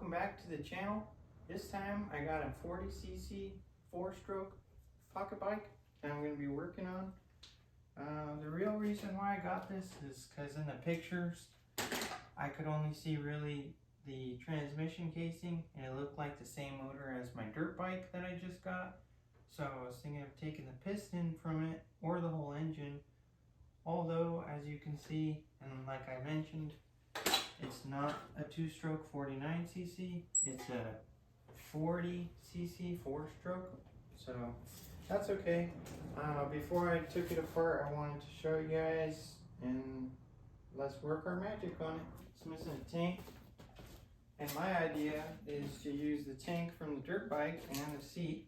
welcome back to the channel. This time I got a 40cc 4-stroke pocket bike that I'm going to be working on. The real reason why I got this is because in the pictures I could only see really the transmission casing and it looked like the same motor as my dirt bike that I just got. So I was thinking of taking the piston from it or the whole engine. Although, as you can see, and like I mentioned, it's not a 2-stroke 49cc, it's a 40cc 4-stroke, so that's okay. Before I took it apart, I wanted to show you guys, and let's work our magic on it. It's missing a tank, and my idea is to use the tank from the dirt bike and the seat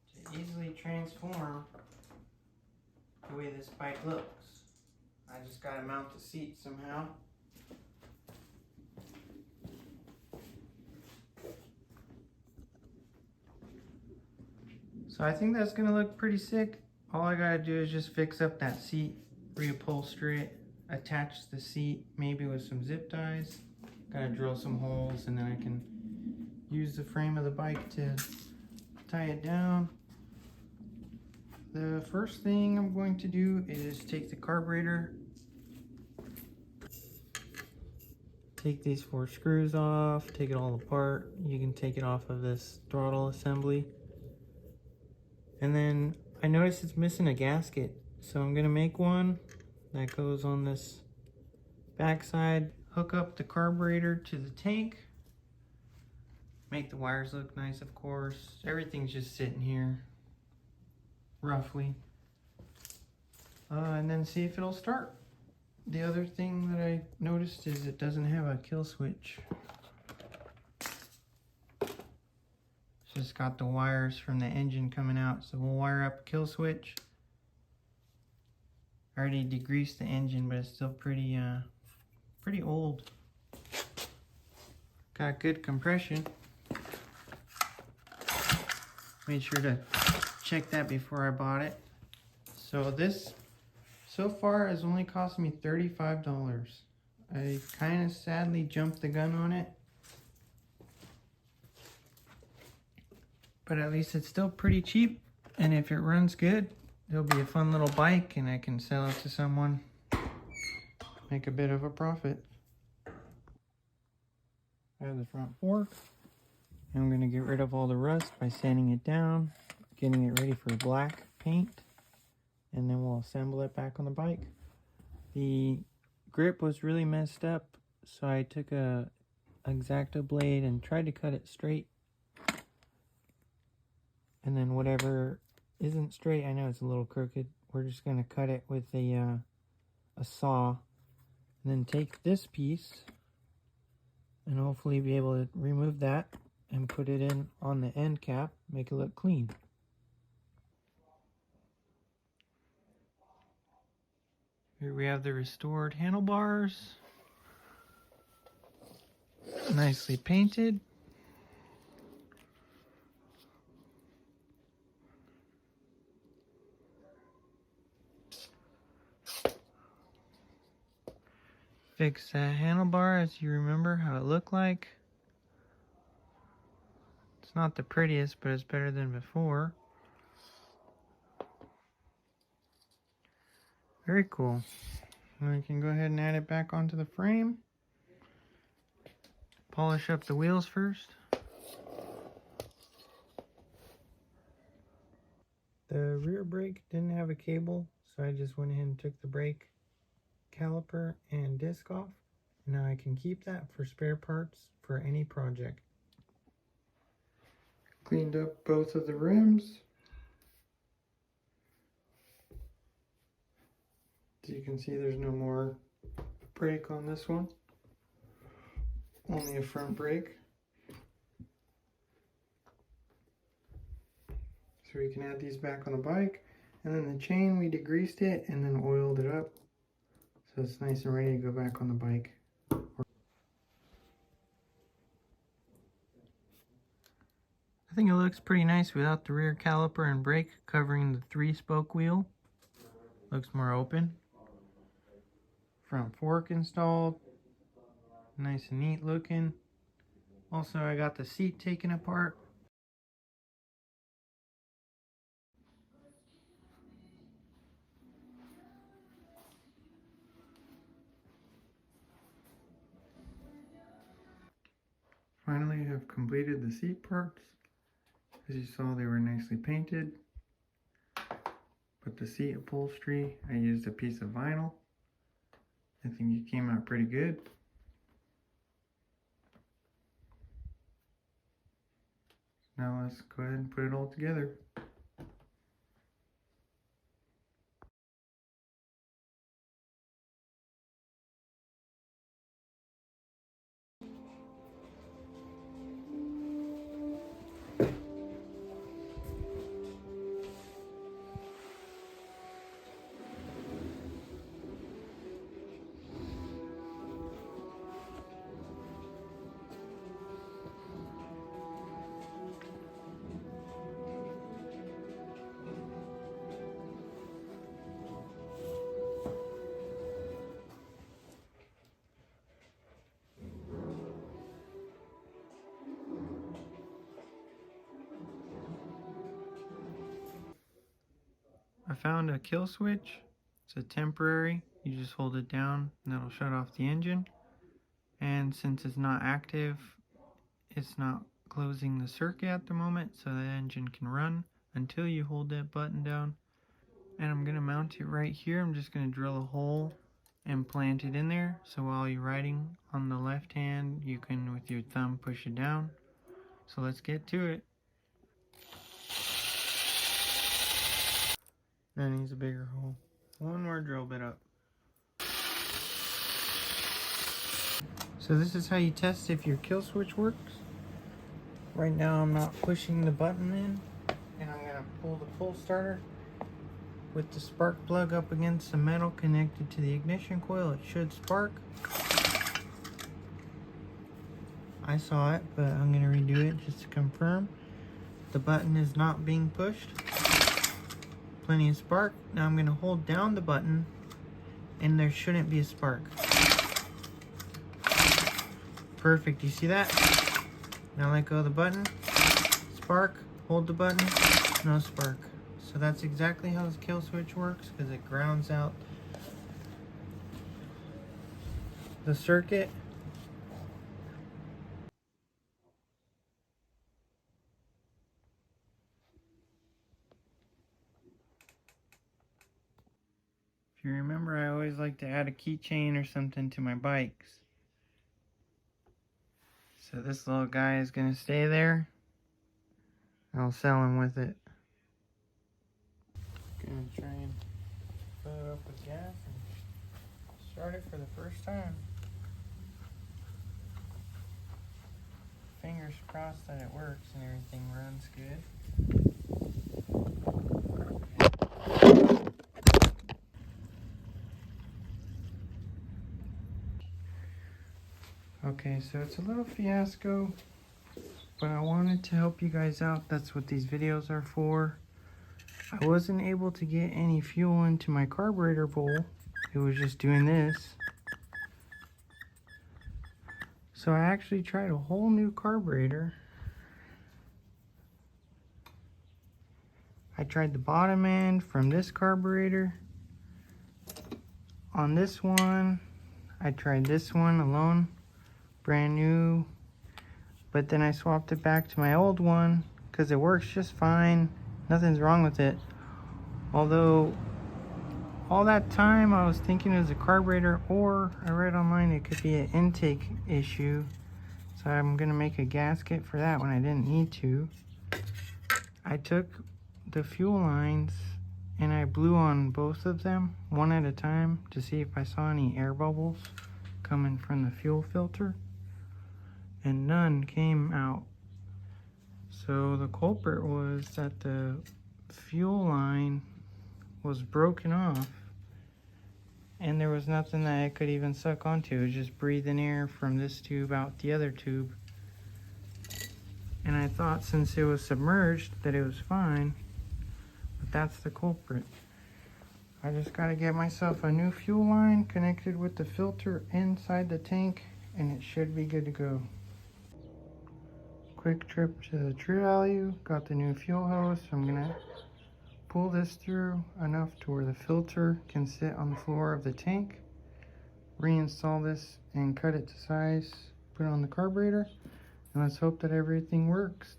to easily transform the way this bike looks. I just gotta mount the seat somehow. So I think that's gonna look pretty sick. All I gotta do is just fix up that seat, reupholster it, attach the seat maybe with some zip ties. Gotta drill some holes and then I can use the frame of the bike to tie it down. The first thing I'm going to do is take the carburetor, take these 4 screws off, take it all apart. You can take it off of this throttle assembly. And then I noticed it's missing a gasket, so I'm gonna make one that goes on this backside, hook up the carburetor to the tank, make the wires look nice, of course. Everything's just sitting here roughly, and then see if it'll start. The other thing that I noticed is it doesn't have a kill switch. It's just got the wires from the engine coming out, so we'll wire up a kill switch. I already degreased the engine, but it's still pretty old. Got good compression. Made sure to check that before I bought it. So this so far has only cost me $35. I kind of sadly jumped the gun on it, but at least it's still pretty cheap, and if it runs good, it'll be a fun little bike and I can sell it to someone, make a bit of a profit. I have the front fork. I'm going to get rid of all the rust by sanding it down, getting it ready for black paint, and then we'll assemble it back on the bike. The grip was really messed up, so I took a X-Acto blade and tried to cut it straight. And then whatever isn't straight, I know it's a little crooked, we're just going to cut it with a saw, and then take this piece and hopefully be able to remove that and put it in on the end cap, make it look clean. Here we have the restored handlebars, nicely painted. Fix that handlebar as you remember how it looked like. It's not the prettiest, but it's better than before. Very cool. And we can go ahead and add it back onto the frame. Polish up the wheels first. The rear brake didn't have a cable, so I just went ahead and took the brake caliper and disc off. Now I can keep that for spare parts for any project. Cleaned up both of the rims. As you can see, there's no more brake on this one. Only a front brake. So we can add these back on the bike. And then the chain, we degreased it and then oiled it up, so it's nice and ready to go back on the bike. I think it looks pretty nice without the rear caliper and brake covering the 3-spoke wheel. Looks more open. Front fork installed. Nice and neat looking. Also, I got the seat taken apart. Finally, I have completed the seat parts. As you saw, they were nicely painted. But the seat upholstery, I used a piece of vinyl. I think it came out pretty good. Now let's go ahead and put it all together. I found a kill switch. It's a temporary. You just hold it down and that'll shut off the engine. And since it's not active, it's not closing the circuit at the moment, so the engine can run until you hold that button down. And I'm gonna mount it right here. I'm just gonna drill a hole and plant it in there, so while you're riding on the left hand, you can with your thumb push it down. So let's get to it. That needs a bigger hole. One more drill bit up. So this is how you test if your kill switch works. Right now I'm not pushing the button in, and I'm gonna pull the pull starter with the spark plug up against the metal connected to the ignition coil. It should spark. I saw it, but I'm gonna redo it just to confirm. The button is not being pushed. Plenty of spark. Now I'm gonna hold down the button and there shouldn't be a spark. Perfect, you see that? Now let go of the button, spark, hold the button, no spark. So that's exactly how this kill switch works, because it grounds out the circuit. If you remember, I always like to add a keychain or something to my bikes. So this little guy is going to stay there. I'll sell him with it. Gonna try and fill it up with gas and start it for the first time. Fingers crossed that it works and everything runs good. Okay, so it's a little fiasco, but I wanted to help you guys out. That's what these videos are for. I wasn't able to get any fuel into my carburetor bowl. It was just doing this. So I actually tried a whole new carburetor. I tried the bottom end from this carburetor. On this one, I tried this one alone, brand new. But then I swapped it back to my old one because it works just fine. Nothing's wrong with it. Although, all that time I was thinking it was a carburetor, or I read online it could be an intake issue. So I'm gonna make a gasket for that when I didn't need to. I took the fuel lines and I blew on both of them one at a time to see if I saw any air bubbles coming from the fuel filter, and none came out. So the culprit was that the fuel line was broken off and there was nothing that I could even suck onto. It was just breathing air from this tube out the other tube. And I thought since it was submerged that it was fine, but that's the culprit. I just gotta get myself a new fuel line connected with the filter inside the tank, and it should be good to go. Quick trip to the True Value. Got the new fuel hose. I'm gonna pull this through enough to where the filter can sit on the floor of the tank. Reinstall this and cut it to size. Put it on the carburetor, and let's hope that everything works.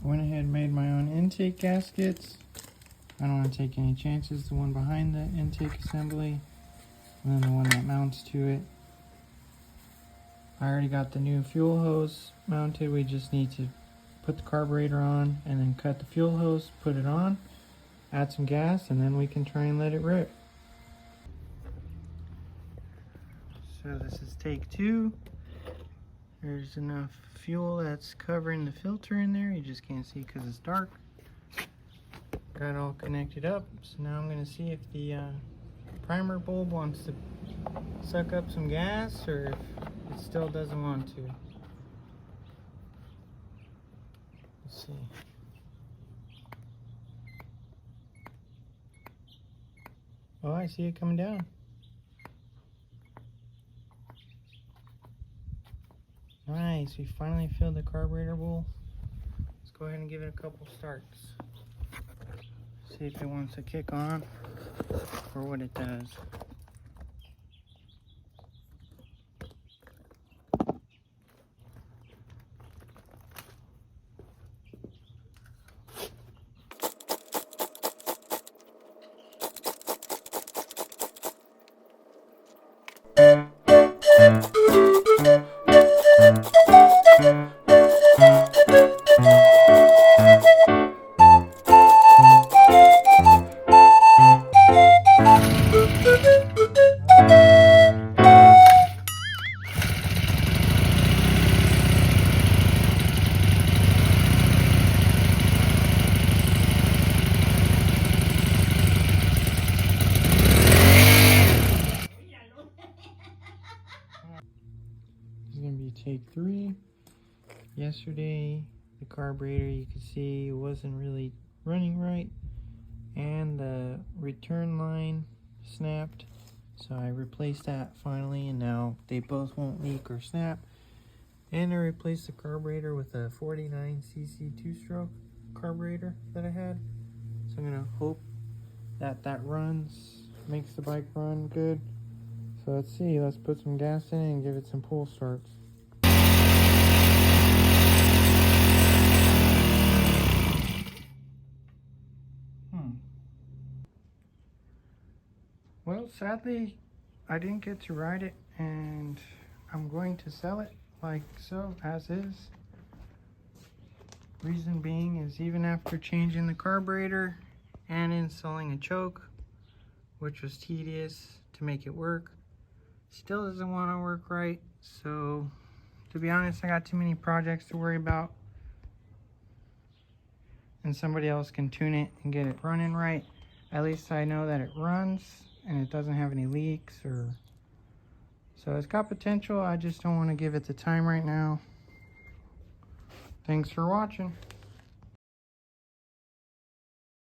I went ahead and made my own intake gaskets. I don't want to take any chances. The one behind the intake assembly, and then the one that mounts to it. I already got the new fuel hose mounted. We just need to put the carburetor on and then cut the fuel hose, put it on, add some gas, and then we can try and let it rip. So this is take 2. There's enough fuel that's covering the filter in there. You just can't see because it's dark. Got it all connected up. So now I'm going to see if the primer bulb wants to suck up some gas or if it still doesn't want to. Let's see. Oh, I see it coming down. Nice, we finally filled the carburetor bowl. Let's go ahead and give it a couple starts. See if it wants to kick on or what it does. Take 3. Yesterday the carburetor, you could see, wasn't really running right and the return line snapped, so I replaced that finally, and now they both won't leak or snap. And I replaced the carburetor with a 49cc 2-stroke carburetor that I had, so I'm gonna hope that that runs, makes the bike run good. So let's see, let's put some gas in it and give it some pull starts. Well, sadly, I didn't get to ride it, and I'm going to sell it like so, as is. Reason being is even after changing the carburetor and installing a choke, which was tedious to make it work, still doesn't want to work right. So, to be honest, I got too many projects to worry about, and somebody else can tune it and get it running right. At least I know that it runs and it doesn't have any leaks, or so it's got potential. I just don't want to give it the time right now. Thanks for watching.